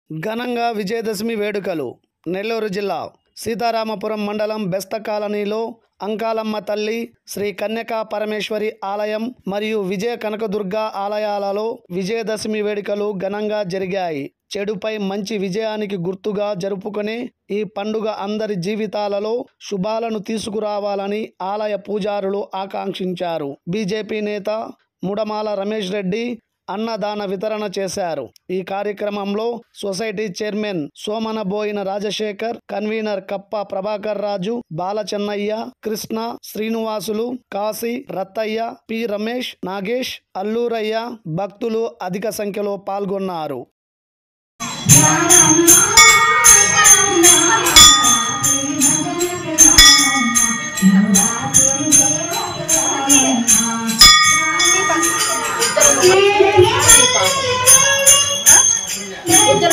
ఘనంగా విజయదశమి వేడుకలు నెల్లూరు జిల్లా సీతారామపురం మండలం బెస్త కాలనీలో అంకాలమ్మ తల్లి, శ్రీ కన్యకా పరమేశ్వరి ఆలయం మరియు విజయ కనకదుర్గ ఆలయాలలో విజయదశమి వేడుకలు ఘనంగా జరిగాయి. చెడుపై మంచి విజయానికి గుర్తుగా జరుపుకునే ఈ పండుగ అందరి జీవితాలలో శుభాలను తీసుకురావాలని ఆలయ పూజారులు ఆకాంక్షించారు. బీజేపీ నేత ముడమాల రమేష్ రెడ్డి అన్నదాన వితరణ చేశారు. ఈ కార్యక్రమంలో society chairman Somanaboina Rajasekhar, convener కప్ప ప్రభాకర్ రాజు, బాలచెన్నయ్య, కృష్ణ, శ్రీనివాసులు, కాశీ, రత్తయ్య, పి రమేష్, నాగేష్, అల్లూరయ్య భక్తులు అధిక సంఖ్యలో పాల్గొన్నారు. Itu